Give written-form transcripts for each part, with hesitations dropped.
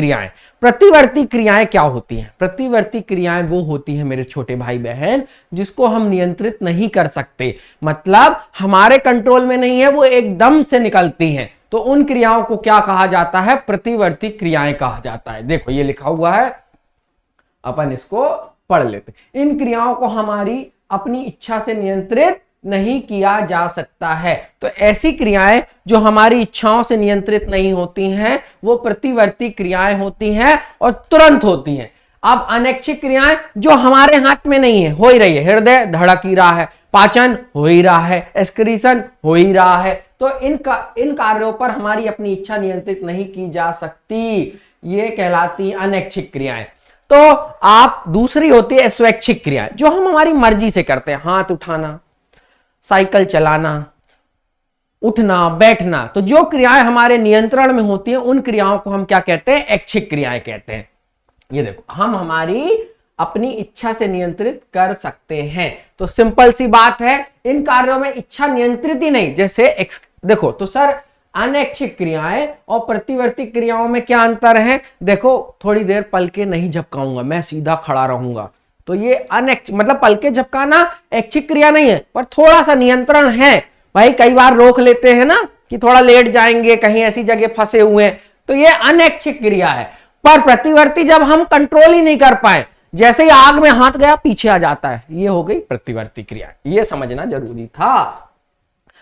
क्रियाएं। प्रतिवर्ती क्रियाएं क्या होती हैं? प्रतिवर्ती क्रियाएं वो होती हैं मेरे छोटे भाई बहन जिसको हम नियंत्रित नहीं कर सकते, मतलब हमारे कंट्रोल में नहीं है, वो एकदम से निकलती हैं। तो उन क्रियाओं को क्या कहा जाता है? प्रतिवर्ती क्रियाएं कहा जाता है। देखो ये लिखा हुआ है, अपन इसको पढ़ लेते। इन क्रियाओं को हमारी अपनी इच्छा से नियंत्रित नहीं किया जा सकता है। तो ऐसी क्रियाएं जो हमारी इच्छाओं से नियंत्रित नहीं होती हैं वो प्रतिवर्ती क्रियाएं होती हैं और तुरंत होती हैं। अब अनैच्छिक क्रियाएं जो हमारे हाथ में नहीं है, हो ही रही है, हृदय धड़क ही रहा है, पाचन हो ही रहा है, एक्सक्रीशन हो ही रहा है, तो इन कार्यों पर हमारी अपनी इच्छा नियंत्रित नहीं की जा सकती, ये कहलाती अनैच्छिक क्रियाएं। तो आप दूसरी होती है स्वैच्छिक क्रियाएं जो हम हमारी मर्जी से करते हैं, हाथ उठाना, साइकिल चलाना, उठना, बैठना। तो जो क्रियाएं हमारे नियंत्रण में होती हैं उन क्रियाओं को हम क्या कहते हैं? ऐच्छिक क्रियाएं कहते हैं। ये देखो, हम हमारी अपनी इच्छा से नियंत्रित कर सकते हैं। तो सिंपल सी बात है, इन कार्यों में इच्छा नियंत्रित ही नहीं। जैसे देखो तो सर अनैच्छिक क्रियाएं और प्रतिवर्ती क्रियाओं में क्या अंतर है? देखो, थोड़ी देर पलके नहीं झपकाऊंगा, मैं सीधा खड़ा रहूंगा, तो ये मतलब पलके झपकाना ऐच्छिक क्रिया नहीं है, पर थोड़ा सा नियंत्रण है। भाई कई बार रोक लेते हैं ना कि थोड़ा लेट जाएंगे, कहीं ऐसी जगह फंसे हुए हैं, तो ये अनैच्छिक क्रिया है। पर प्रतिवर्ती जब हम कंट्रोल ही नहीं कर पाए, जैसे ही आग में हाथ गया पीछे आ जाता है, ये हो गई प्रतिवर्ती क्रिया। ये समझना जरूरी था,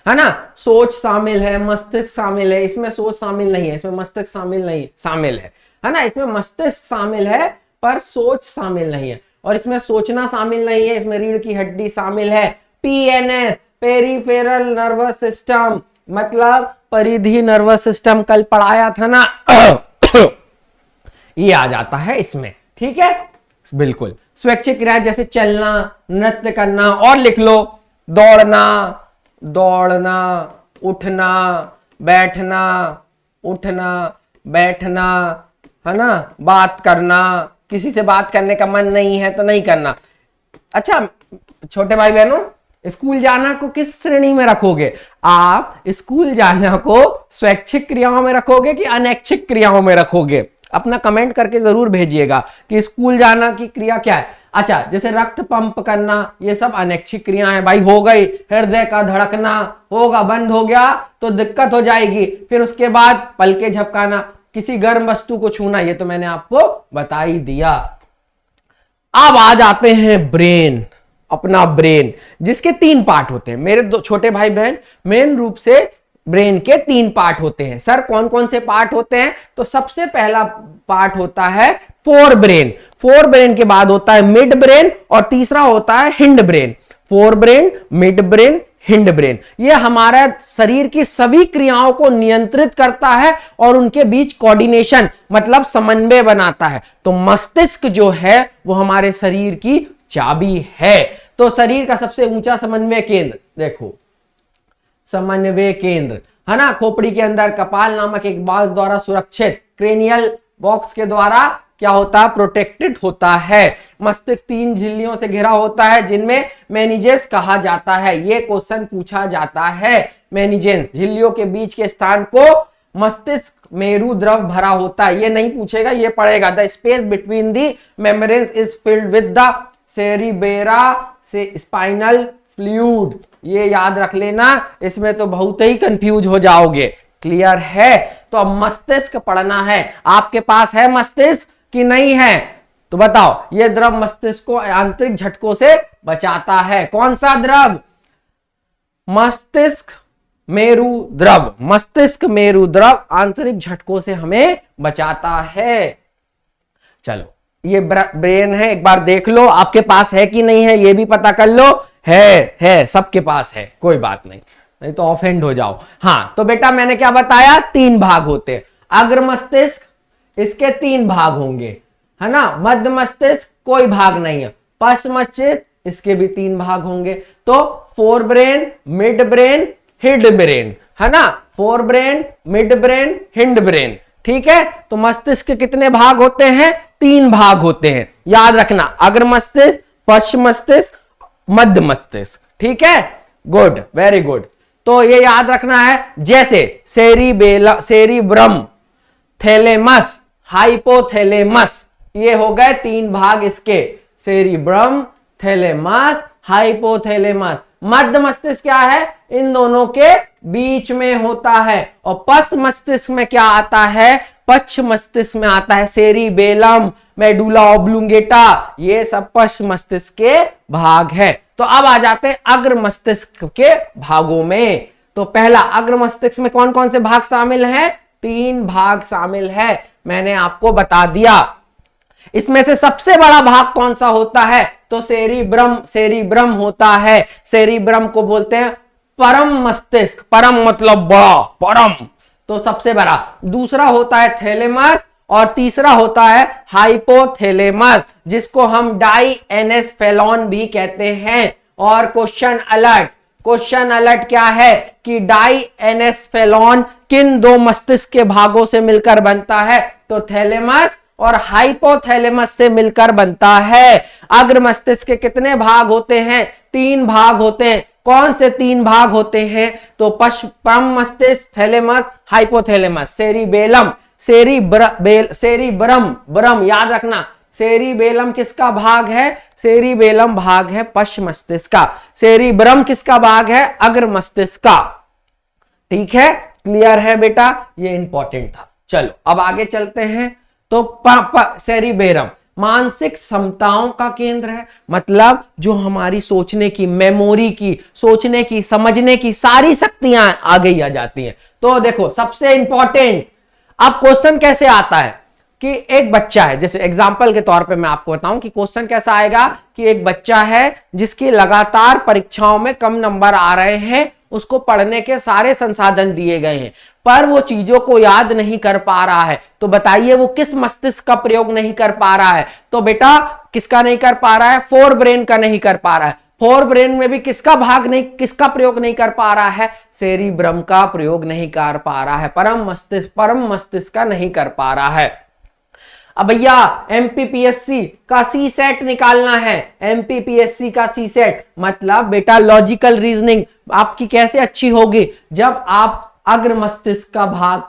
है ना। सोच शामिल है, मस्तिष्क शामिल है, इसमें सोच शामिल नहीं है, इसमें मस्तिष्क शामिल है ना। इसमें मस्तिष्क शामिल है पर सोच शामिल नहीं है, और इसमें सोचना शामिल नहीं है, इसमें रीढ़ की हड्डी शामिल है। पीएनएस, पेरिफेरल नर्वस सिस्टम, मतलब परिधि नर्वस सिस्टम, कल पढ़ाया था ना ये आ जाता है इसमें, ठीक है, बिल्कुल। स्वैच्छिक क्रिया जैसे चलना, नृत्य करना, और लिख लो, दौड़ना, उठना, बैठना, है ना, बात करना, किसी से बात करने का मन नहीं है तो नहीं करना। अच्छा छोटे भाई बहनों, स्कूल जाना को किस श्रेणी में रखोगे? आप स्कूल जाना को स्वैच्छिक क्रियाओं में रखोगे कि अनैच्छिक क्रियाओं में रखोगे? अपना कमेंट करके जरूर भेजिएगा कि स्कूल जाना की क्रिया क्या है। अच्छा, जैसे रक्त पंप करना, ये सब अनैच्छिक क्रियाएं भाई हो गई। हृदय का धड़कना होगा, बंद हो गया तो दिक्कत हो जाएगी। फिर उसके बाद पलके झपकाना, किसी गर्म वस्तु को छूना, ये तो मैंने आपको बता ही दिया। अब आ जाते हैं ब्रेन, अपना ब्रेन, जिसके 3 पार्ट होते हैं मेरे छोटे भाई बहन। मेन रूप से ब्रेन के 3 पार्ट होते हैं। सर कौन कौन से पार्ट होते हैं? तो सबसे पहला पार्ट होता है फोर ब्रेन, फोर ब्रेन के बाद होता है मिड ब्रेन, और तीसरा होता है hind brain. Fore brain, mid brain, hind brain, ये हमारा शरीर की सभी क्रियाओं को नियंत्रित करता है और उनके बीच कोऑर्डिनेशन मतलब समन्वय बनाता है। तो मस्तिष्क जो है वो हमारे शरीर की चाबी है। तो शरीर का सबसे ऊंचा समन्वय केंद्र देखो, समन्वय केंद्र है ना, खोपड़ी के अंदर कपाल नामक एक बॉक्स द्वारा सुरक्षित, क्रेनियल बॉक्स के द्वारा क्या होता है? प्रोटेक्टेड होता है। मस्तिष्क 3 झिल्लियों से घिरा होता है जिनमें मेनिजेस कहा जाता है। ये क्वेश्चन पूछा जाता है। मेनिजेस झिल्लियों के बीच के स्थान को मस्तिष्क मेरु द्रव भरा होता है। ये नहीं पूछेगा, ये पढ़ेगा। The space between the membranes is filled with the cerebrospinal fluid. ये याद रख लेना, इसमें तो बहुत ही कंफ्यूज हो जाओगे। क्लियर है? तो अब मस्तिष्क पढ़ना है। आपके पास है मस्तिष्क कि नहीं है? तो बताओ। ये द्रव मस्तिष्क को आंतरिक झटकों से बचाता है। कौन सा द्रव? मस्तिष्क मेरु द्रव। मस्तिष्क मेरु द्रव आंतरिक झटकों से हमें बचाता है। चलो, ये ब्रेन है, एक बार देख लो आपके पास है कि नहीं है, ये भी पता कर लो। है, सबके पास है, कोई बात नहीं तो ऑफेंड हो जाओ। हाँ, तो बेटा मैंने क्या बताया? 3 भाग होते हैं। अग्र मस्तिष्क, इसके 3 भाग होंगे, है ना। मध्य मस्तिष्क कोई भाग नहीं है। पश्च मस्तिष्क, इसके भी 3 भाग होंगे। तो fore brain, mid brain, hind brain, है ना। Fore brain, mid brain, hind brain, ठीक है। तो मस्तिष्क के कितने भाग होते हैं? 3 भाग होते हैं। याद रखना, अग्र मस्तिष्क, पश्च मस्तिष्क, मध्य मस्तिष्क, ठीक है। Good, very good. तो ये याद रखना है, जैसे सेरिब्रम, थैलेमस, हाइपोथैलेमस। ये हो गए 3 भाग इसके, सेरिब्रम, थैलेमस, हाइपोथैलेमस। मध्य मस्तिष्क क्या है? इन दोनों के बीच में होता है। और पश्च मस्तिष्क में क्या आता है? पश्च मस्तिष्क में आता है सेरिबेलम, मेडुला ऑब्लुंगेटा, ये सब पश्च मस्तिष्क के भाग है। तो अब आ जाते हैं अग्र मस्तिष्क के भागों में। तो पहला, अग्र मस्तिष्क में कौन कौन से भाग शामिल हैं? 3 भाग शामिल है, मैंने आपको बता दिया। इसमें से सबसे बड़ा भाग कौन सा होता है? तो सेरिब्रम, सेरिब्रम होता है। सेरिब्रम को बोलते हैं परम मस्तिष्क, परम मतलब बड़ा, परम, तो सबसे बड़ा। दूसरा होता है थैलेमस और तीसरा होता है हाइपोथैलेमस, जिसको हम डाइएनेस्फेलॉन भी कहते हैं। और क्वेश्चन अलर्ट, क्वेश्चन अलर्ट क्या है कि डाइएनेस्फेलॉन किन 2 मस्तिष्क के भागों से मिलकर बनता है? तो थैलेमस और हाइपोथैलेमस से मिलकर बनता है। अग्र मस्तिष्क के कितने भाग होते हैं? 3 भाग होते हैं। कौन से 3 भाग होते हैं? तो परम मस्तिष्क, थैलेमस, हाइपोथैलेमस। सेरिबेलम, सेरिब्रम, ब्रम याद रखना, सेरिबेलम किसका भाग है? सेरिबेलम भाग है पश्च मस्तिष्क का। सेरिब्रम किसका भाग है? अग्र मस्तिष्क का। ठीक है, क्लियर है बेटा? ये इंपॉर्टेंट था। चलो अब आगे चलते हैं। तो सेरिबेलम मानसिक क्षमताओं का केंद्र है, मतलब जो हमारी सोचने की, मेमोरी की, सोचने की, समझने की सारी शक्तियां आ गई आ जाती हैं। तो देखो सबसे इंपॉर्टेंट, अब क्वेश्चन कैसे आता है कि एक बच्चा है, जैसे एग्जांपल के तौर पे मैं आपको बताऊं कि क्वेश्चन कैसा आएगा कि एक बच्चा है जिसकी लगातार परीक्षाओं में कम नंबर आ रहे हैं, उसको पढ़ने के सारे संसाधन दिए गए हैं, पर वो चीजों को याद नहीं कर पा रहा है। तो बताइए वो किस मस्तिष्क का प्रयोग नहीं कर पा रहा है? तो बेटा किसका नहीं कर पा रहा है? फोर ब्रेन का नहीं कर पा रहा है। फोर ब्रेन में भी किसका भाग नहीं, किसका प्रयोग नहीं कर पा रहा है? सेरिब्रम का प्रयोग नहीं कर पा रहा है। परम मस्तिष्क का नहीं कर पा रहा है। अब भैया एमपीपीएससी का सी सेट निकालना है। एमपीपीएससी का सी सेट मतलब बेटा लॉजिकल रीजनिंग आपकी कैसे अच्छी होगी? जब आप अग्र मस्तिष्क का भाग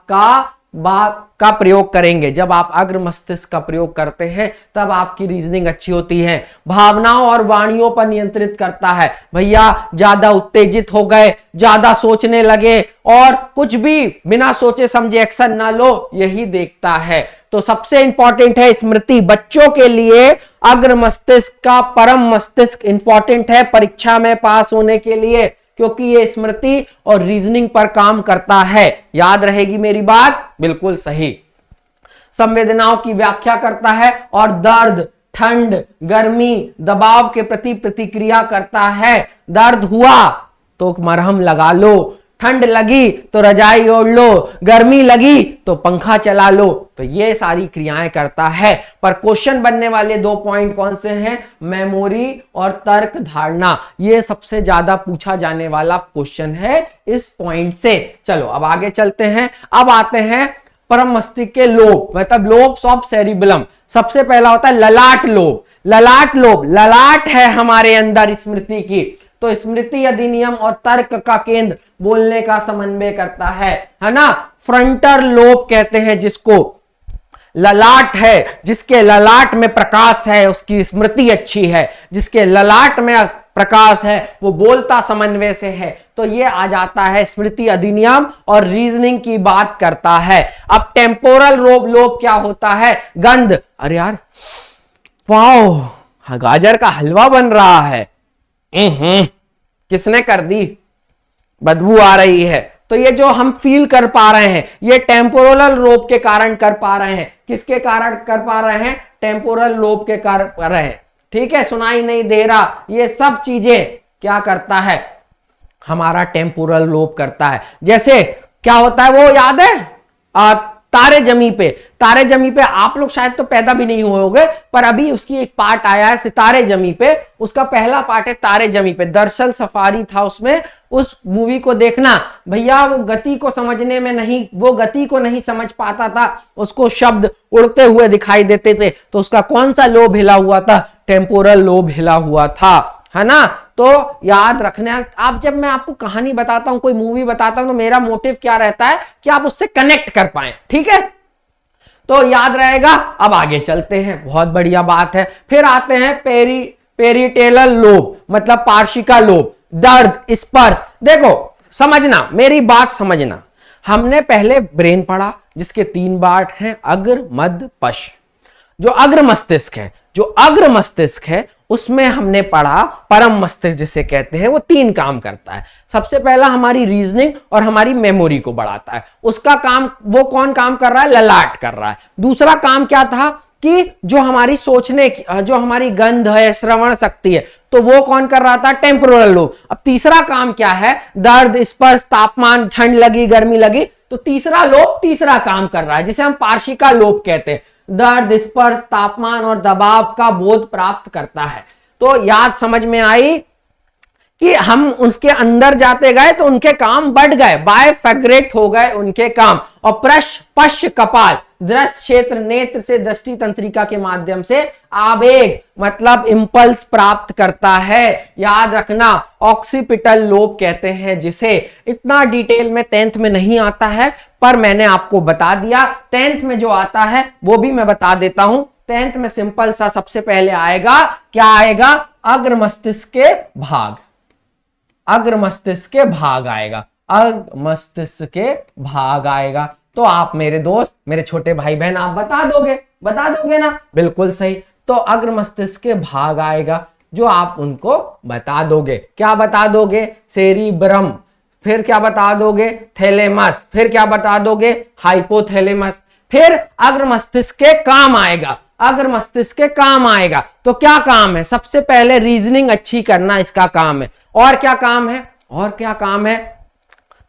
का प्रयोग करेंगे। जब आप अग्र मस्तिष्क का प्रयोग करते हैं तब आपकी रीजनिंग अच्छी होती है। भावनाओं और वाणियों पर नियंत्रित करता है। भैया ज्यादा उत्तेजित हो गए, ज्यादा सोचने लगे और कुछ भी बिना सोचे समझे एक्शन ना लो, यही देखता है। तो सबसे इंपॉर्टेंट है स्मृति। बच्चों के लिए अग्र मस्तिष्क का परम मस्तिष्क इंपॉर्टेंट है परीक्षा में पास होने के लिए, क्योंकि ये स्मृति और रीजनिंग पर काम करता है। याद रहेगी मेरी बात? बिल्कुल सही। संवेदनाओं की व्याख्या करता है और दर्द, ठंड, गर्मी, दबाव के प्रति प्रतिक्रिया करता है। दर्द हुआ तो मरहम लगा लो, ठंड लगी तो रजाई ओढ़ लो, गर्मी लगी तो पंखा चला लो। तो ये सारी क्रियाएं करता है। पर क्वेश्चन बनने वाले 2 पॉइंट कौन से हैं? मेमोरी और तर्क धारणा। ये सबसे ज्यादा पूछा जाने वाला क्वेश्चन है इस पॉइंट से। चलो अब आगे चलते हैं। अब आते हैं परम मस्तिष्क के लोब, मतलब लोब्स ऑफ सेरिबेलम। सबसे पहला होता है ललाट लोब। ललाट लोब, ललाट है हमारे अंदर स्मृति की। तो स्मृति अधिनियम और तर्क का केंद्र बोलने का समन्वय करता है ना। फ्रंटल लोब कहते हैं जिसको। ललाट है, जिसके ललाट में प्रकाश है उसकी स्मृति अच्छी है। जिसके ललाट में प्रकाश है वो बोलता समन्वय से है। तो ये आ जाता है स्मृति अधिनियम और रीजनिंग की बात करता है। अब टेम्पोरल लोब क्या होता है? गंध। अरे यार वाह, गाजर का हलवा बन रहा है, किसने कर दी, बदबू आ रही है। तो ये जो हम फील कर पा रहे हैं ये टेम्पोरल लोब के कारण कर पा रहे हैं। किसके कारण कर पा रहे हैं? टेम्पोरल लोब के कारण कर रहे हैं। ठीक है, सुनाई नहीं दे रहा, ये सब चीजें क्या करता है? हमारा टेम्पोरल लोब करता है। जैसे क्या होता है वो याद है? तारे जमी पे। तारे जमी पे आप लोग शायद तो पैदा भी नहीं हुए होंगे, पर अभी उसकी एक पार्ट आया है सितारे जमी पे। उसका पहला पार्ट है तारे जमी पे। दरअसल सफारी था उसमें, उस मूवी को देखना। भैया वो गति को समझने में नहीं, वो गति को नहीं समझ पाता था, उसको शब्द उड़ते हुए दिखाई देते थे। तो उसका कौन सा लोब हिला हुआ था? टेम्पोरल लोब हिला हुआ था, है ना। तो याद रखना, आप जब मैं आपको कहानी बताता हूं, कोई मूवी बताता हूं, तो मेरा मोटिव क्या रहता है कि आप उससे कनेक्ट कर पाए। ठीक है, तो याद रहेगा। अब आगे चलते हैं, बहुत बढ़िया बात है। फिर आते हैं पेरिटेलल लोब, मतलब पार्शिका लोब, दर्द, स्पर्श। देखो समझना, मेरी बात समझना, हमने पहले ब्रेन पढ़ा जिसके 3 पार्ट हैं, अग्र, मध्य, पश्च। जो अग्र मस्तिष्क है, जो अग्र मस्तिष्क है उसमें हमने पढ़ा परम मस्तिष्क जिसे कहते हैं, वो 3 काम करता है। सबसे पहला हमारी रीजनिंग और हमारी मेमोरी को बढ़ाता है, उसका काम, वो कौन काम कर रहा है? ललाट कर रहा है। दूसरा काम क्या था कि जो हमारी सोचने की, जो हमारी गंध है, श्रवण शक्ति है, तो वो कौन कर रहा था? Temporal lobe. अब तीसरा काम क्या है? दर्द, स्पर्श, तापमान, ठंड लगी, गर्मी लगी, तो तीसरा लोब तीसरा काम कर रहा है जिसे हम पार्शिका लोब कहते हैं। दर्द, स्पर्श, तापमान और दबाव का बोध प्राप्त करता है। तो याद समझ में आई कि हम उसके अंदर जाते गए तो उनके काम बढ़ गए, बायफेगरेट हो गए उनके काम। और पश्च कपाल, दृश्य क्षेत्र, नेत्र से दृष्टि तंत्रिका के माध्यम से आवेग मतलब इंपल्स प्राप्त करता है। याद रखना, ऑक्सीपिटल लोब कहते हैं जिसे। इतना डिटेल में 10th में नहीं आता है, पर मैंने आपको बता दिया। 10th में जो आता है वो भी मैं बता देता हूं। 10th में सिंपल सा सबसे पहले आएगा, क्या आएगा? अग्र मस्तिष्क के भाग, अग्र मस्तिष्क के भाग आएगा, अग्र मस्तिष्क के भाग आएगा। तो आप मेरे दोस्त, मेरे छोटे भाई बहन, आप बता दोगे ना? बिल्कुल सही। तो अग्र मस्तिष्क के भाग आएगा जो आप उनको बता दोगे। क्या बता दोगे? सेरिब्रम, फिर क्या बता दोगे? थैलेमस, फिर क्या बता दोगे? हाइपोथैलेमस। फिर अग्र मस्तिष्क के काम आएगा, अग्र मस्तिष्क के काम आएगा। तो क्या काम है? सबसे पहले रीजनिंग अच्छी करना इसका काम है। और क्या काम है? और क्या काम है?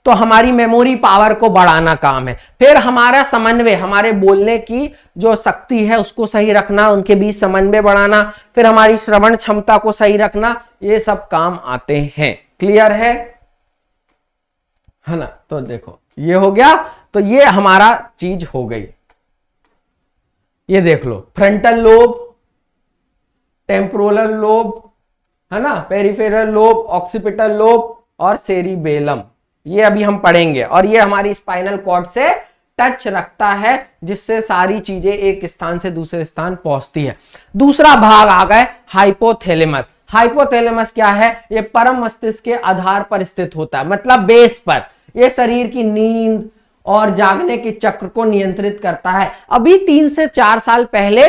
तो हमारी मेमोरी पावर को बढ़ाना काम है। फिर हमारा समन्वय, हमारे बोलने की जो शक्ति है उसको सही रखना, उनके बीच समन्वय बढ़ाना। फिर हमारी श्रवण क्षमता को सही रखना, ये सब काम आते हैं। क्लियर है ना? तो देखो ये हो गया, तो ये हमारा चीज हो गई। ये देख लो, फ्रंटल लोब, टेम्पोरल लोब, है ना, पेरिफेरल लोब, ऑक्सीपिटल लोब और सेरिबेलम, ये अभी हम पढ़ेंगे। और ये हमारी स्पाइनल कॉर्ड से टच रखता है, जिससे सारी चीजें एक स्थान से दूसरे स्थान पहुंचती है। दूसरा भाग आ गए हाइपोथैलेमस। हाइपोथैलेमस क्या है? ये परम मस्तिष्क के आधार पर स्थित होता है, मतलब बेस पर। ये शरीर की नींद और जागने के चक्र को नियंत्रित करता है। अभी 3 से 4 साल पहले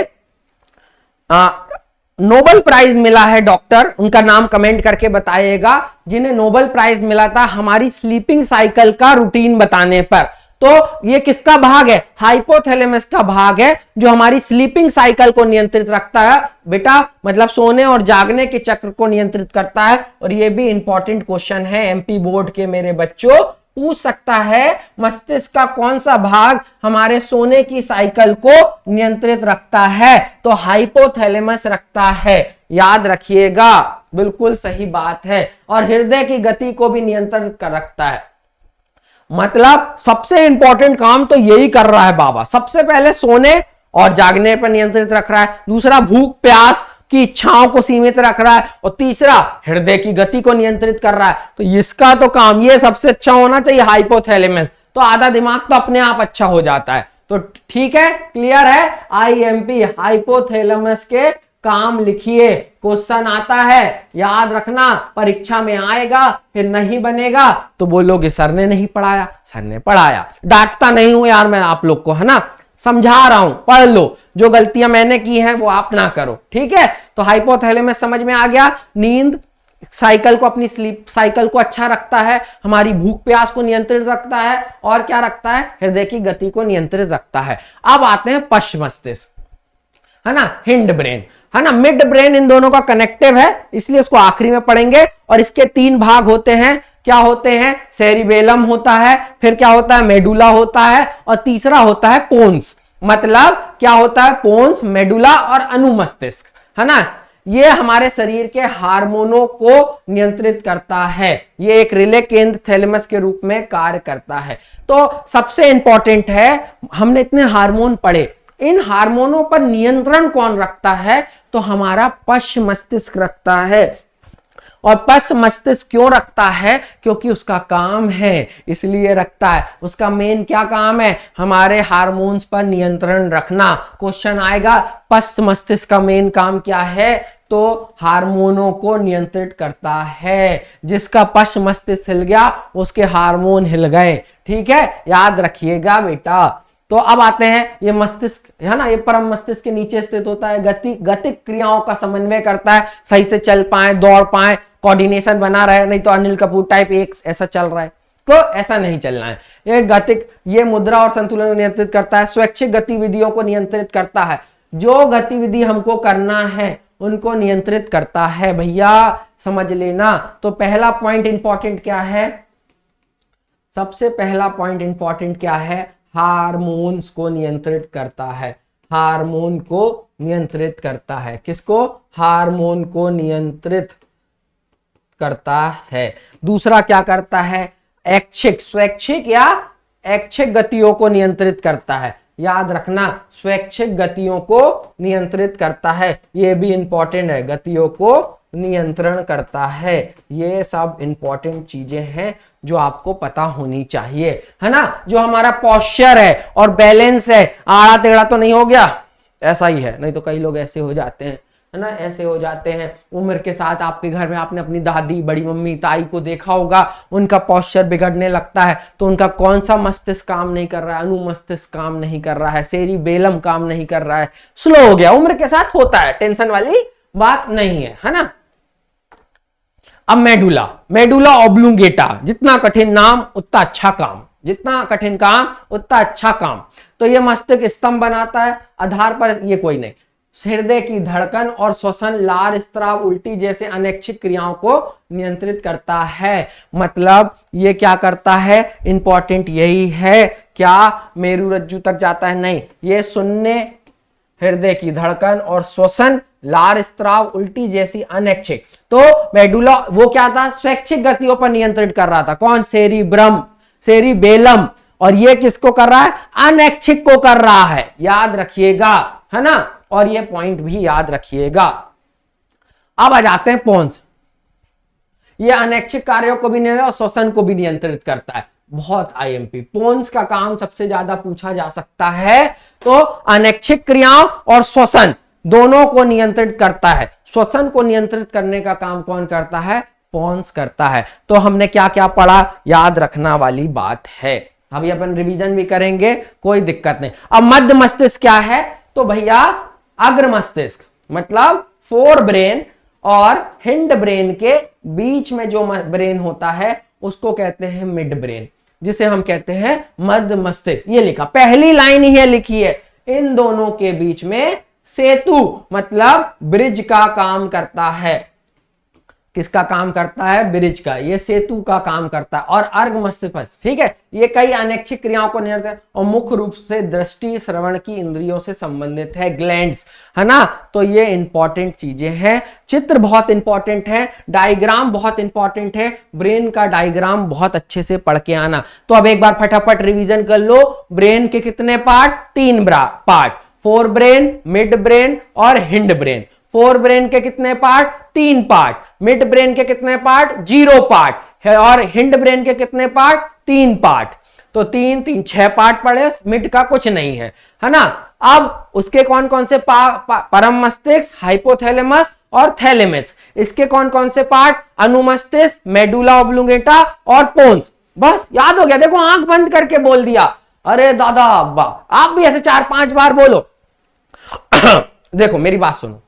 नोबेल प्राइज मिला है डॉक्टर, उनका नाम कमेंट करके बताइएगा, जिन्हें नोबेल प्राइज मिला था हमारी स्लीपिंग साइकिल का रूटीन बताने पर। तो ये किसका भाग है? हाइपोथैलेमस का भाग है, जो हमारी स्लीपिंग साइकिल को नियंत्रित रखता है बेटा, मतलब सोने और जागने के चक्र को नियंत्रित करता है। और ये भी इंपॉर्टेंट क्वेश्चन है, एमपी बोर्ड के मेरे बच्चों पूछ सकता है, मस्तिष्क का कौन सा भाग हमारे सोने की साइकिल को नियंत्रित रखता है? तो हाइपोथैलेमस रखता है। याद रखिएगा, बिल्कुल सही बात है। और हृदय की गति को भी नियंत्रित कर रखता है। मतलब सबसे इंपॉर्टेंट काम तो यही कर रहा है बाबा। सबसे पहले सोने और जागने पर नियंत्रित रख रहा है, दूसरा भूख प्यास की इच्छाओं को सीमित रख रहा है, और तीसरा हृदय की गति को नियंत्रित कर रहा है। तो इसका तो काम ये सबसे अच्छा होना चाहिए, हाइपोथैलेमस। तो आधा दिमाग तो अपने आप अच्छा हो जाता है। तो ठीक है, क्लियर है? आईएमपी, हाइपोथैलेमस के काम लिखिए, क्वेश्चन आता है, याद रखना, परीक्षा में आएगा। फिर नहीं बनेगा तो बोलोगे सर ने नहीं पढ़ाया। सर ने पढ़ाया, डांटता नहीं हूं यार मैं आप लोग को, है ना, समझा रहा हूं, पढ़ लो। जो गलतियां मैंने की हैं वो आप ना करो, ठीक है? तो हाइपोथैलेमस समझ में आ गया। नींद साइकिल को, अपनी स्लीप साइकिल को अच्छा रखता है, हमारी भूख प्यास को नियंत्रित रखता है, और क्या रखता है? हृदय की गति को नियंत्रित रखता है। अब आते हैं पश्च मस्तिष्क, है ना, हिंड ब्रेन, है ना, मिड ब्रेन, इन दोनों का कनेक्टिव है, इसलिए उसको आखिरी में पढ़ेंगे। और इसके 3 भाग होते हैं। क्या होते हैं? सेरिबेलम होता है, फिर क्या होता है? मेडुला होता है, और तीसरा होता है पोन्स। मतलब क्या होता है? पोन्स, मेडुला और अनुमस्तिष्क, है ना। ये हमारे शरीर के हार्मोनों को नियंत्रित करता है। ये एक रिले केंद्र थैलेमस के रूप में कार्य करता है। तो सबसे इंपॉर्टेंट है, हमने इतने हार्मोन पढ़े, इन हार्मोनों पर नियंत्रण कौन रखता है? तो हमारा पश्च मस्तिष्क रखता है। और पश्च मस्तिष्क क्यों रखता है? क्योंकि उसका काम है, इसलिए रखता है। उसका मेन क्या काम है? हमारे हार्मोन्स पर नियंत्रण रखना। क्वेश्चन आएगा पश्च मस्तिष्क का मेन काम क्या है? तो हार्मोनों को नियंत्रित करता है। जिसका पश्च मस्तिष्क हिल गया उसके हार्मोन हिल गए। ठीक है, याद रखिएगा बेटा। तो अब आते हैं, ये मस्तिष्क है ना, ये परम मस्तिष्क के नीचे स्थित होता है। गतिक क्रियाओं का समन्वय करता है, सही से चल पाए, दौड़ पाए, कोऑर्डिनेशन बना रहे। नहीं तो अनिल कपूर टाइप एक ऐसा चल रहा है, तो ऐसा नहीं चलना है। ये मुद्रा और संतुलन को नियंत्रित करता है। स्वैच्छिक गतिविधियों को नियंत्रित करता है। जो गतिविधि हमको करना है उनको नियंत्रित करता है। भैया समझ लेना। तो पहला पॉइंट इंपॉर्टेंट क्या है? सबसे पहला पॉइंट इंपॉर्टेंट क्या है? हार्मोन्स को नियंत्रित करता है। हार्मोन को नियंत्रित करता है। किसको? हार्मोन को नियंत्रित करता है। दूसरा क्या करता है? ऐच्छिक, स्वैच्छिक या ऐच्छिक गतियों को नियंत्रित करता है। याद रखना, स्वैच्छिक गतियों को नियंत्रित करता है। ये भी इंपॉर्टेंट है, गतियों को नियंत्रण करता है। ये सब इंपॉर्टेंट चीजें हैं जो आपको पता होनी चाहिए, है ना। जो हमारा पोस्चर है और बैलेंस है, आड़ा टेढ़ा तो नहीं हो गया, ऐसा ही है। नहीं तो कई लोग ऐसे हो जाते हैं, है ना, ऐसे हो जाते हैं। उम्र के साथ आपके घर में आपने अपनी दादी, बड़ी मम्मी, ताई को देखा होगा, उनका पोस्चर बिगड़ने लगता है। तो उनका कौन सा मस्तिष्क काम नहीं कर रहा है? अनुमस्तिष्क काम नहीं कर रहा है, सेरिबेलम काम नहीं कर रहा है, स्लो हो गया। उम्र के साथ होता है, टेंशन वाली बात नहीं है ना। अब मेडुला ऑब्लुंगेटा, जितना कठिन नाम उतना अच्छा काम, जितना कठिन काम उतना अच्छा काम। तो ये मस्तिष्क स्तंभ बनाता है। आधार पर ये कोई नहीं, हृदय की धड़कन और श्वसन, लार, स्त्राव, उल्टी जैसे अनैच्छिक क्रियाओं को नियंत्रित करता है। मतलब ये क्या करता है? इंपॉर्टेंट यही है। क्या मेरुरज्जु तक जाता है? नहीं, ये शून्य, हृदय की धड़कन और श्वसन, लार, स्त्राव, उल्टी जैसी अनैच्छिक। तो मेडुला वो क्या था? स्वैच्छिक गतियों पर नियंत्रित कर रहा था। कौन? सेरिबेलम। और ये किसको कर रहा है? अनैच्छिक को कर रहा है। याद रखिएगा, है ना। और ये पॉइंट भी याद रखिएगा। अब आ जाते हैं पोन्स। ये अनैच्छिक कार्यों को भी नियंत्रित और श्वसन को भी नियंत्रित करता है। बहुत आईएमपी। पोन्स का काम सबसे ज्यादा पूछा जा सकता है। तो अनैच्छिक क्रियाओं और श्वसन दोनों को नियंत्रित करता है। श्वसन को नियंत्रित करने का काम कौन करता है? पोन्स करता है। तो हमने क्या क्या पढ़ा, याद रखना वाली बात है। अभी अपन रिवीजन भी करेंगे, कोई दिक्कत नहीं। अब मध्य मस्तिष्क क्या है? तो भैया अग्र मस्तिष्क, मतलब फोर ब्रेन और हिंड ब्रेन के बीच में जो ब्रेन होता है उसको कहते हैं मिड ब्रेन, जिसे हम कहते हैं मध्य मस्तिष्क। ये लिखा, पहली लाइन ही लिखी है। इन दोनों के बीच में सेतु, मतलब ब्रिज का काम करता है। किसका काम करता है? ब्रिज का। ये सेतु का काम करता है। और अर्घ मस्तिष्क, ठीक है, ये कई अनैच्छिक क्रियाओं को नियंत्रित और मुख्य रूप से दृष्टि, श्रवण की इंद्रियों से संबंधित है। ग्लैंड्स, है ना। तो ये इंपॉर्टेंट चीजें हैं। चित्र बहुत इंपॉर्टेंट है, डायग्राम बहुत इंपॉर्टेंट है। ब्रेन का डायग्राम बहुत अच्छे से पढ़ के आना। तो अब एक बार फटाफट रिवीजन कर लो। ब्रेन के कितने part? 3 part, fore brain, mid brain और हिंड ब्रेन। फोर ब्रेन के कितने पार्ट? 3 पार्ट। मिड ब्रेन के कितने पार्ट? 0 पार्ट। और हिंड ब्रेन के कितने पार्ट? 3 पार्ट। तो 3 6 पार्ट पड़े, मिड का कुछ नहीं है ना। अब उसके कौन कौन से परम मस्तिष्क, हाइपोथैलेमस और थैलेमस। इसके कौन कौन से पार्ट? अनुमस्तिष्क, मेडुला ऑब्लुंगेटा और पोन्स। बस याद हो गया। देखो आंख बंद करके बोल दिया। अरे दादा अब्बा, आप भी ऐसे 4-5 बार बोलो। देखो मेरी बात सुनो,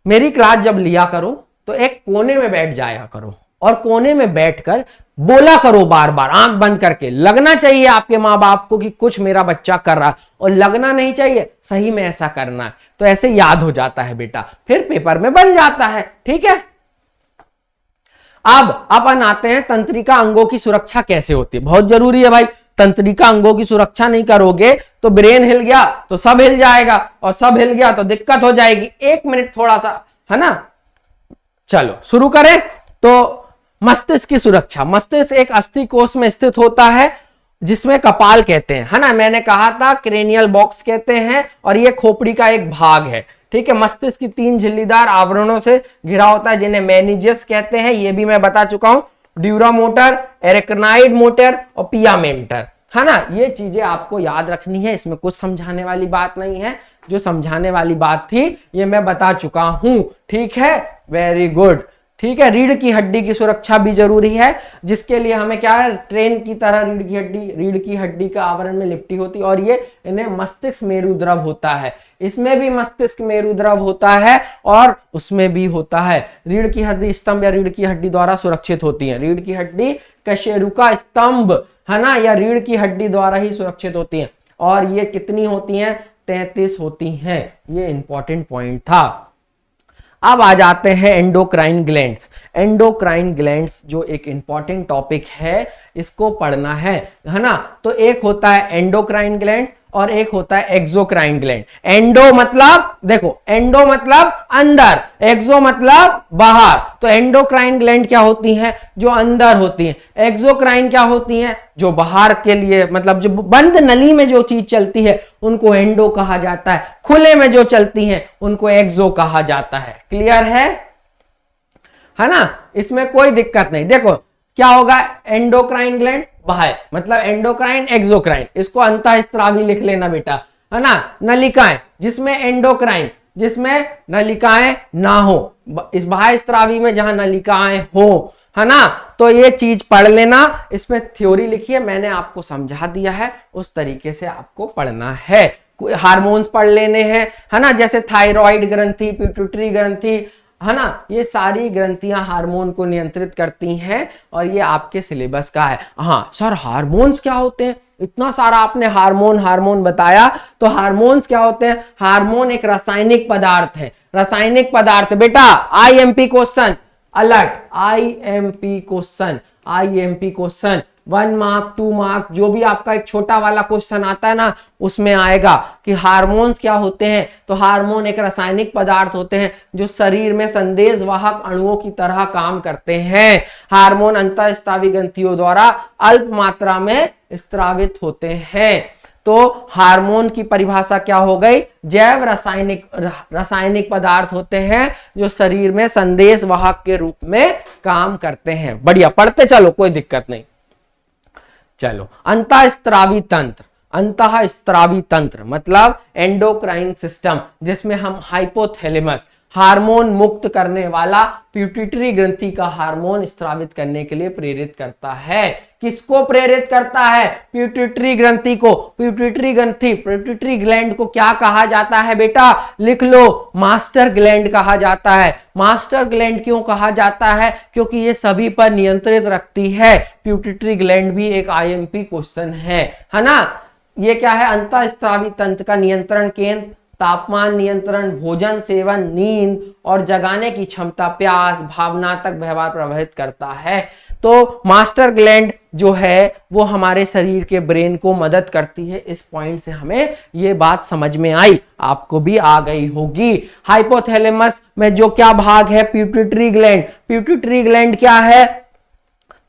मेरी क्लास जब लिया करो तो एक कोने में बैठ जाया करो और कोने में बैठकर बोला करो बार बार, आंख बंद करके। लगना चाहिए आपके माँ बाप को कि कुछ मेरा बच्चा कर रहा, और लगना नहीं चाहिए सही में ऐसा करना है। तो ऐसे याद हो जाता है बेटा, फिर पेपर में बन जाता है। ठीक है। अब अपन आते हैं तंत्रिका अंगों की सुरक्षा कैसे होती है। बहुत जरूरी है भाई। तंत्रिका अंगों की सुरक्षा नहीं करोगे तो ब्रेन हिल गया तो सब हिल जाएगा, और सब हिल गया तो दिक्कत हो जाएगी। 1 मिनट थोड़ा सा, है ना। चलो शुरू करें। तो मस्तिष्क की सुरक्षा। मस्तिष्क एक अस्थि कोष में स्थित होता है जिसमें कपाल कहते हैं, है ना, मैंने कहा था क्रेनियल बॉक्स कहते हैं, और ये खोपड़ी का एक भाग है, ठीक है। मस्तिष्क की 3 झिल्लीदार आवरणों से घिरा होता है जिन्हें मेनिजेस कहते हैं, ये भी मैं बता चुका हूं। ड्यूरा मोटर, एरेक्नाइड मोटर और पिया मेंटर, है ना, ये चीजें आपको याद रखनी है, इसमें कुछ समझाने वाली बात नहीं है, जो समझाने वाली बात थी ये मैं बता चुका हूं, ठीक है, वेरी गुड, ठीक है। रीढ़ की हड्डी की सुरक्षा भी जरूरी है, जिसके लिए हमें क्या है, ट्रेन की तरह रीढ़ की हड्डी का आवरण में लिपटी होती है, और ये इन्हें मस्तिष्क मेरुद्रव होता है, इसमें भी मस्तिष्क मेरुद्रव होता है और उसमें भी होता है। रीढ़ की हड्डी स्तंभ या रीढ़ की हड्डी द्वारा सुरक्षित होती है, रीढ़ की हड्डी कशेरुका स्तंभ, है ना, या रीढ़ की हड्डी द्वारा ही सुरक्षित होती है, और ये कितनी होती हैं, 33 होती हैं, ये इंपॉर्टेंट पॉइंट था। अब आ जाते हैं एंडोक्राइन ग्लैंड्स। एंडोक्राइन ग्लैंड्स जो एक इंपॉर्टेंट टॉपिक है, इसको पढ़ना है ना। तो एक होता है एंडोक्राइन ग्लैंड्स और एक होता है एक्सोक्राइन ग्लैंड। एंडो मतलब देखो, एंडो मतलब अंदर, एक्सो मतलब बाहर। तो एंडोक्राइन ग्लैंड क्या होती हैं, जो अंदर होती हैं। एक्सोक्राइन क्या होती हैं, जो बाहर के लिए, मतलब जो बंद नली में जो चीज चलती है उनको एंडो कहा जाता है, खुले में जो चलती हैं उनको एक्सो कहा जाता है। क्लियर है ना, इसमें कोई दिक्कत नहीं। देखो क्या होगा, एंडोक्राइन ग्लैंड बाहर, मतलब एंडोक्राइन एक्सोक्राइन, इसको अंतःस्रावी लिख लेना बेटा, है ना। नलिकाएं, जिसमें एंडोक्राइन, जिसमें नलिकाएं ना हो, इस बाह्य स्त्रावी में जहां नलिकाएं हो, है ना। तो ये चीज पढ़ लेना, इसमें थ्योरी लिखी है, मैंने आपको समझा दिया है, उस तरीके से आपको पढ़ना है। हार्मोन्स पढ़ लेने हैं, है ना, जैसे थायराइड ग्रंथि, पिट्यूटरी ग्रंथि, है ना, ये सारी ग्रंथियां हार्मोन को नियंत्रित करती हैं, और ये आपके सिलेबस का है। हाँ सर, हार्मोन्स क्या होते हैं, इतना सारा आपने हार्मोन बताया, तो हार्मोन्स क्या होते हैं। हार्मोन एक रासायनिक पदार्थ है, रासायनिक पदार्थ बेटा। IMP question alert, IMP question, IMP question 1 mark 2 mark, जो भी आपका एक छोटा वाला क्वेश्चन आता है ना, उसमें आएगा कि हार्मोन्स क्या होते हैं। तो हार्मोन एक रासायनिक पदार्थ होते हैं जो शरीर में संदेशवाहक अणुओं की तरह काम करते हैं। हार्मोन अंतःस्रावी ग्रंथियों द्वारा अल्प मात्रा में स्रावित होते हैं। तो हार्मोन की परिभाषा क्या हो गई, जैव रासायनिक पदार्थ होते हैं जो शरीर में संदेशवाहक के रूप में काम करते हैं। बढ़िया, पढ़ते चलो, कोई दिक्कत नहीं। चलो, अंतःस्रावी तंत्र, अंतःस्रावी तंत्र मतलब एंडोक्राइन सिस्टम, जिसमें हम हाइपोथैलेमस, हार्मोन मुक्त करने वाला पिट्यूटरी ग्रंथि का हार्मोन स्रावित करने के लिए प्रेरित करता है। किसको प्रेरित करता है, पिट्यूटरी ग्रंथि को। पिट्यूटरी ग्रंथि, पिट्यूटरी ग्लैंड को क्या कहा जाता है बेटा, लिख लो, मास्टर ग्लैंड कहा जाता है। मास्टर ग्लैंड क्यों कहा जाता है, क्योंकि ये सभी पर नियंत्रित रखती है। पिट्यूटरी ग्लैंड भी एक आईएमपी क्वेश्चन है ना। ये क्या है, अंतःस्रावी तंत्र का नियंत्रण केंद्र, तापमान नियंत्रण, भोजन सेवन, नींद और जगाने की क्षमता, प्यास, भावनात्मक व्यवहार प्रभावित करता है। तो मास्टर ग्लैंड जो है वो हमारे शरीर के ब्रेन को मदद करती है। इस पॉइंट से हमें ये बात समझ में आई, आपको भी आ गई होगी। हाइपोथैलेमस में जो क्या भाग है, पिट्यूटरी ग्लैंड। पिट्यूटरी ग्लैंड क्या है,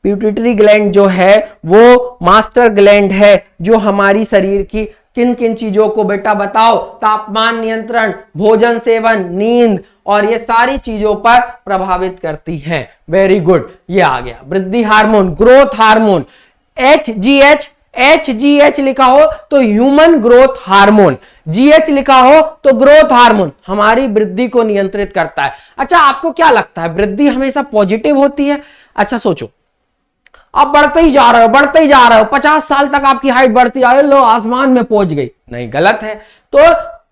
पिट्यूटरी ग्लैंड जो है वो मास्टर ग्लैंड है, जो हमारी शरीर की किन किन चीजों को बेटा बताओ, तापमान नियंत्रण, भोजन सेवन, नींद और ये सारी चीजों पर प्रभावित करती है। वेरी गुड, ये आ गया। वृद्धि hormone, growth hormone, HGH, HGH लिखा हो तो ह्यूमन ग्रोथ हार्मोन, GH लिखा हो तो ग्रोथ हार्मोन, हमारी वृद्धि को नियंत्रित करता है। अच्छा, आपको क्या लगता है वृद्धि हमेशा पॉजिटिव होती है? अच्छा सोचो, आप बढ़ते ही जा रहे हो, बढ़ते ही जा रहे हो, 50 साल तक आपकी हाइट बढ़ती जा रही है, लो आसमान में पहुंच गई, नहीं, गलत है। तो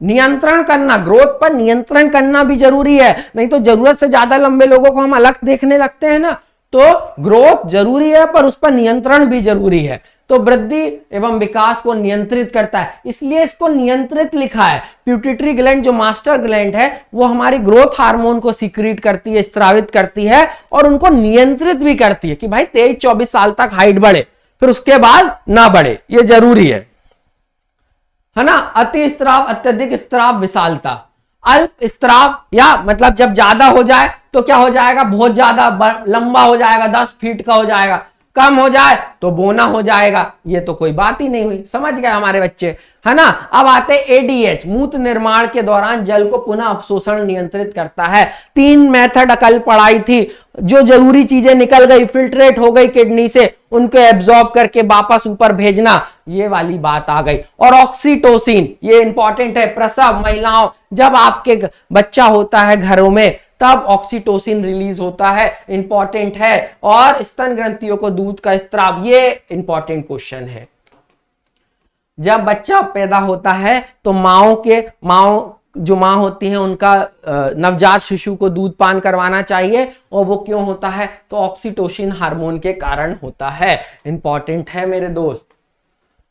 नियंत्रण करना, ग्रोथ पर नियंत्रण करना भी जरूरी है, नहीं तो जरूरत से ज्यादा लंबे लोगों को हम अलग देखने लगते हैं ना। तो ग्रोथ जरूरी है पर उस पर नियंत्रण भी जरूरी है। तो वृद्धि एवं विकास को नियंत्रित करता है, इसलिए इसको नियंत्रित लिखा है। पिट्यूटरी ग्लैंड जो मास्टर ग्लैंड है वो हमारी ग्रोथ हार्मोन को सीक्रेट करती है, स्रावित करती है और उनको नियंत्रित भी करती है कि भाई 23-24 साल तक हाइट बढ़े, फिर उसके बाद ना बढ़े, ये जरूरी है ना। अति स्त्राव, अत्यधिक स्त्राव, विशालता, अल्प स्त्राव या मतलब जब ज्यादा हो जाए तो क्या हो जाएगा, बहुत ज्यादा लंबा हो जाएगा, 10 फीट का हो जाएगा, कम हो जाए तो बोना हो जाएगा। ये तो कोई बात ही नहीं हुई, समझ गए हमारे बच्चे, है ना। अब आते एडीएच, मूत्र निर्माण के दौरान जल को पुनः अपशोषण नियंत्रित करता है। 3 मेथड कल पढ़ाई थी, जो जरूरी चीजें निकल गई, फिल्ट्रेट हो गई किडनी से, उनको एब्जॉर्ब करके वापस ऊपर भेजना, ये वाली बात आ गई। और ऑक्सीटोसिन, ये इंपॉर्टेंट है, प्रसव महिलाओं, जब आपके बच्चा होता है घरों में तब ऑक्सीटोसिन रिलीज होता है, इंपॉर्टेंट है। और स्तन ग्रंथियों को दूध का स्त्राव, ये इंपॉर्टेंट क्वेश्चन है। जब बच्चा पैदा होता है तो जो माँ होती हैं उनका नवजात शिशु को दूध पान करवाना चाहिए। और वो क्यों होता है, तो ऑक्सीटोसिन हार्मोन के कारण होता है, इंपॉर्टेंट है मेरे दोस्त,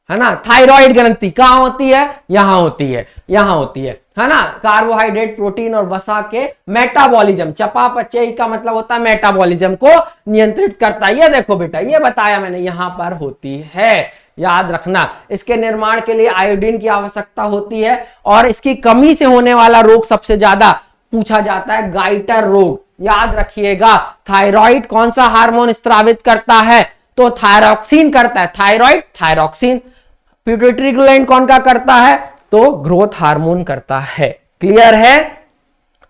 है ना। थायराइड ग्रंथि कहां होती है, यहां होती है, यहां होती है ना। कार्बोहाइड्रेट, प्रोटीन और वसा के मेटाबॉलिज्म, चयापचय का मतलब होता है मेटाबॉलिज्म को नियंत्रित करता है। ये देखो बेटा, ये बताया मैंने, यहां पर होती है, याद रखना। इसके निर्माण के लिए आयोडीन की आवश्यकता होती है। और इसकी कमी से होने वाला रोग सबसे ज्यादा पूछा जाता है, गाइटर रोग, याद रखिएगा। थायराइड कौन सा हार्मोन स्रावित करता है, तो थायरॉक्सिन करता है, थायराइड थायरॉक्सिन। पिट्यूटरी ग्लैंड कौन का करता है, तो ग्रोथ हार्मोन करता है। क्लियर है,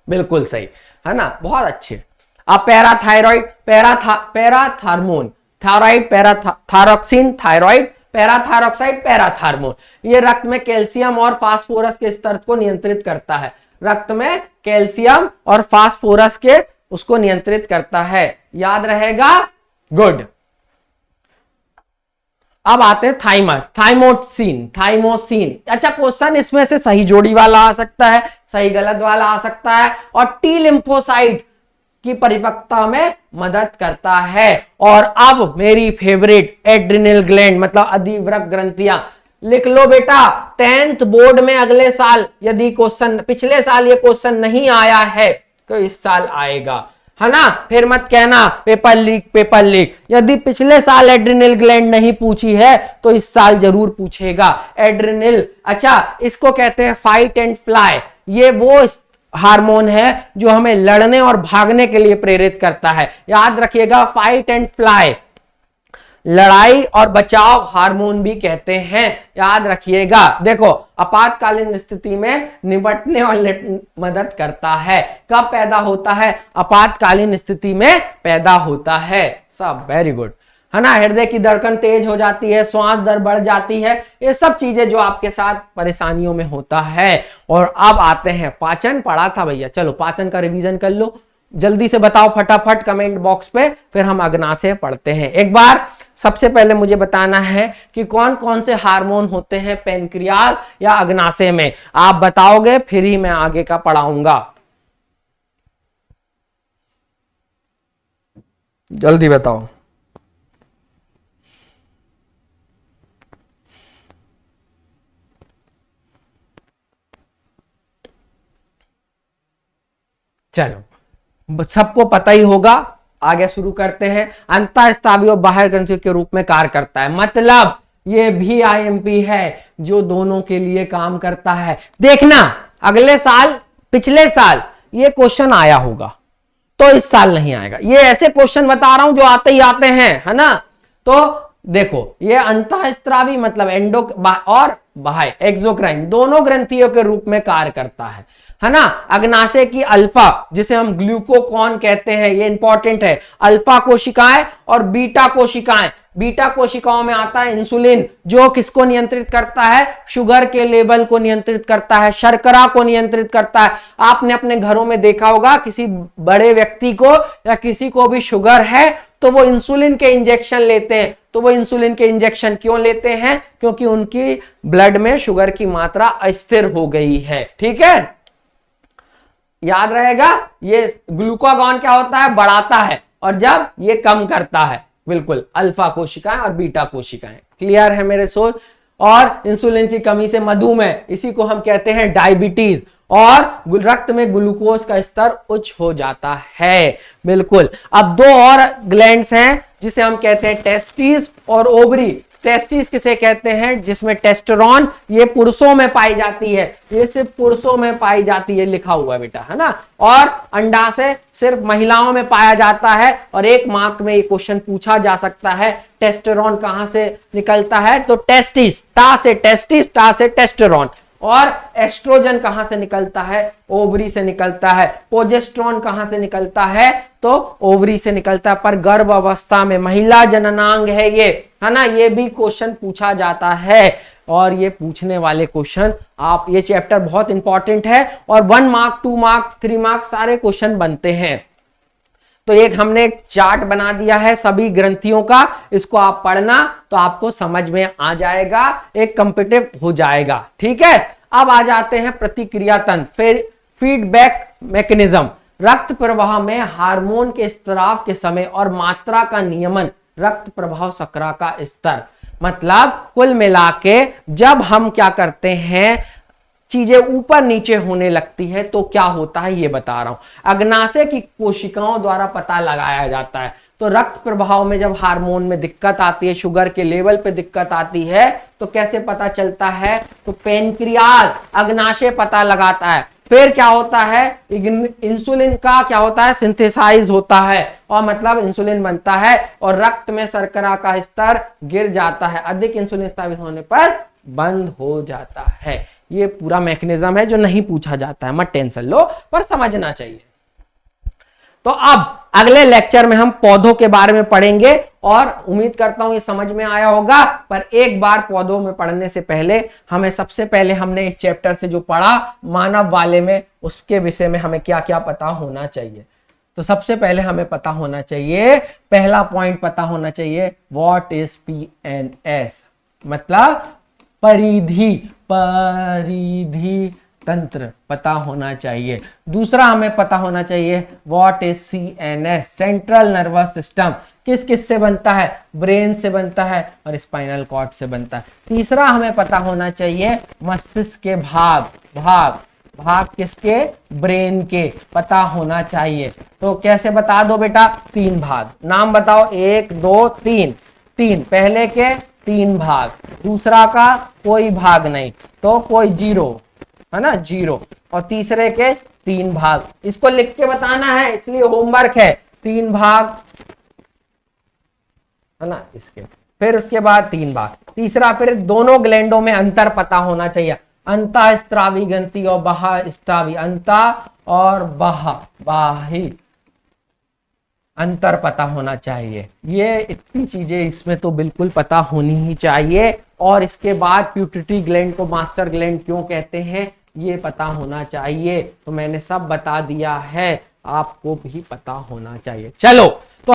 बिल्कुल सही, है ना, बहुत अच्छे। अब parathyroid, parathormone, thyroid, parathyroxine, thyroid, parathyroxide, parathormone, ये रक्त में कैल्शियम और फास्फोरस के स्तर को नियंत्रित करता है। रक्त में कैल्शियम और फास्फोरस के उसको नियंत्रित करता है, याद रहेगा, गुड। अब आते हैं थाइमस, थाइमोसिन। अच्छा, क्वेश्चन इसमें से सही जोड़ी वाला आ सकता है, सही गलत वाला आ सकता है। और टी लिम्फोसाइट की परिपक्वता में मदद करता है। और अब मेरी फेवरेट एड्रिनल ग्लैंड, मतलब अधिवृक्क ग्रंथियां, लिख लो बेटा। 10th बोर्ड में अगले साल यदि क्वेश्चन, पिछले साल ये क्वेश्चन नहीं आया है तो इस साल आएगा, है ना। फिर मत कहना पेपर लीक। यदि पिछले साल एड्रिनल ग्लैंड नहीं पूछी है तो इस साल जरूर पूछेगा एड्रिनल। अच्छा, इसको कहते हैं फाइट एंड फ्लाई। ये वो हार्मोन है जो हमें लड़ने और भागने के लिए प्रेरित करता है, याद रखिएगा। फाइट एंड फ्लाई, लड़ाई और बचाव हार्मोन भी कहते हैं, याद रखिएगा। देखो, आपातकालीन स्थिति में निपटने और मदद करता है। कब पैदा होता है, आपातकालीन स्थिति में पैदा होता है। सब वेरी गुड, है ना। हृदय की धड़कन तेज हो जाती है, श्वास दर बढ़ जाती है, ये सब चीजें जो आपके साथ परेशानियों में होता है। और अब आते हैं, पाचन पढ़ा था भैया, चलो पाचन का रिवीजन कर लो, जल्दी से बताओ फटाफट कमेंट बॉक्स पे, फिर हम अग्नाशय पढ़ते हैं। एक बार सबसे पहले मुझे बताना है कि कौन कौन से हार्मोन होते हैं पैनक्रियाज या अग्नाशय में, आप बताओगे फिर ही मैं आगे का पढ़ाऊंगा। जल्दी बताओ। चलो, सबको पता ही होगा, आगे शुरू करते हैं। अंतःस्रावी और बाह्य ग्रंथियों के रूप में कार्य करता है, मतलब ये भी आईएमपी है जो दोनों के लिए काम करता है। देखना, अगले साल, पिछले साल ये क्वेश्चन आया होगा तो इस साल नहीं आएगा। ये ऐसे क्वेश्चन बता रहा हूं जो आते ही आते हैं, है ना। तो देखो, ये अंतःस्रावी मतलब एंडो और बाह्य एक्सोक्राइन दोनों ग्रंथियों के रूप में कार्य करता है ना। अग्नाशय की अल्फा, जिसे हम ग्लूकोकॉन कहते हैं, ये इंपॉर्टेंट है। अल्फा कोशिकाएं और बीटा कोशिकाएं, बीटा कोशिकाओं में आता है इंसुलिन, जो किसको नियंत्रित करता है, शुगर के लेवल को नियंत्रित करता है, शर्करा को नियंत्रित करता है। आपने अपने घरों में देखा होगा, किसी बड़े व्यक्ति को या किसी को भी शुगर है तो वो इंसुलिन के इंजेक्शन लेते हैं। तो वो इंसुलिन के इंजेक्शन क्यों लेते हैं, क्योंकि उनकी ब्लड में शुगर की मात्रा अस्थिर हो गई है, ठीक है, याद रहेगा। ये ग्लूकागॉन क्या होता है, बढ़ाता है, और जब ये कम करता है, बिल्कुल, अल्फा कोशिकाएं और बीटा कोशिकाएं। क्लियर है मेरे सोच। और इंसुलिन की कमी से मधुमेह, इसी को हम कहते हैं डायबिटीज, और रक्त में ग्लूकोज का स्तर उच्च हो जाता है, बिल्कुल। अब दो और ग्लैंड्स हैं जिसे हम कहते हैं टेस्टिस और ओवरी। टेस्टिस किसे कहते हैं? जिसमें टेस्टोस्टेरोन ये पुरुषों में पाई जाती है, ये सिर्फ पुरुषों में पाई जाती है, लिखा हुआ है बेटा, है ना। और अंडाशय सिर्फ महिलाओं में पाया जाता है। और 1 मार्क में ये क्वेश्चन पूछा जा सकता है, टेस्टोस्टेरोन कहां से निकलता है? तो टेस्टिस, टा से टेस्टिस, टा से टेस्टोस्टेरोन। और एस्ट्रोजन कहां से निकलता है? ओवरी से निकलता है। प्रोजेस्टेरोन कहां से निकलता है? तो ओवरी से निकलता है। पर गर्भ अवस्था में महिला जननांग है ये, है ना, ये भी क्वेश्चन पूछा जाता है। और ये पूछने वाले क्वेश्चन, आप ये चैप्टर बहुत इंपॉर्टेंट है और 1 मार्क, 2 मार्क, 3 मार्क सारे क्वेश्चन बनते हैं। तो एक हमने एक चार्ट बना दिया है सभी ग्रंथियों का, इसको आप पढ़ना तो आपको समझ में आ जाएगा, एक कॉम्पिटिटिव हो जाएगा। ठीक है, अब आ जाते हैं प्रतिक्रिया तंत्र, फिर फीडबैक मैकेनिज्म। रक्त प्रवाह में हार्मोन के स्त्राव के समय और मात्रा का नियमन, रक्त प्रवाह शर्करा का स्तर। मतलब कुल मिला के जब हम क्या करते हैं, चीजें ऊपर नीचे होने लगती है तो क्या होता है ये बता रहा हूं। अग्नाशय की कोशिकाओं द्वारा पता लगाया जाता है। तो रक्त प्रवाह में जब हार्मोन में दिक्कत आती है, शुगर के लेवल पे दिक्कत आती है, तो कैसे पता चलता है? तो पेनक्रियाज, अग्नाशय पता लगाता है। फिर क्या होता है? इंसुलिन का क्या होता है? सिंथेसाइज होता है, और मतलब इंसुलिन बनता है और रक्त में शर्करा का स्तर गिर जाता है। अधिक इंसुलिन स्थापित होने पर बंद हो जाता है। ये पूरा मैकेनिज्म है जो नहीं पूछा जाता है, मत टेंशन लो, पर समझना चाहिए। तो अब अगले लेक्चर में हम पौधों के बारे में पढ़ेंगे और उम्मीद करता हूं ये समझ में आया होगा। पर एक बार पौधों में पढ़ने से पहले हमें सबसे पहले हमने इस चैप्टर से जो पढ़ा मानव वाले में, उसके विषय में हमें क्या क्या पता होना चाहिए। तो सबसे पहले हमें पता होना चाहिए, पहला पॉइंट पता होना चाहिए, व्हाट इज पीएनएस, मतलब परिधि तंत्र पता होना चाहिए। दूसरा हमें पता होना चाहिए what is CNS, central nervous system, किस किस से बनता है? ब्रेन से बनता है और स्पाइनल कॉर्ड से बनता है। तीसरा हमें पता होना चाहिए मस्तिष्क के भाग किसके? ब्रेन के, पता होना चाहिए। तो कैसे बता दो बेटा? 3 भाग, नाम बताओ, 1 2 3। 3 पहले के 3 भाग, दूसरा का कोई भाग नहीं, तो कोई 0, है ना, 0। और तीसरे के 3 भाग, इसको लिख के बताना है, इसलिए होमवर्क है। 3 भाग, है ना, इसके फिर उसके बाद 3 भाग। तीसरा, फिर दोनों ग्लैंडों में अंतर पता होना चाहिए, अंतःस्त्रावी ग्रंथि और बाह्यस्त्रावी, अंतः और बाह्य अंतर पता होना चाहिए। ये इतनी चीजें इसमें तो बिल्कुल पता होनी ही चाहिए। और इसके बाद प्यूटरी ग्लैंड को मास्टर ग्लैंड क्यों कहते हैं ये पता होना चाहिए। तो मैंने सब बता दिया है, आपको भी पता होना चाहिए। चलो तो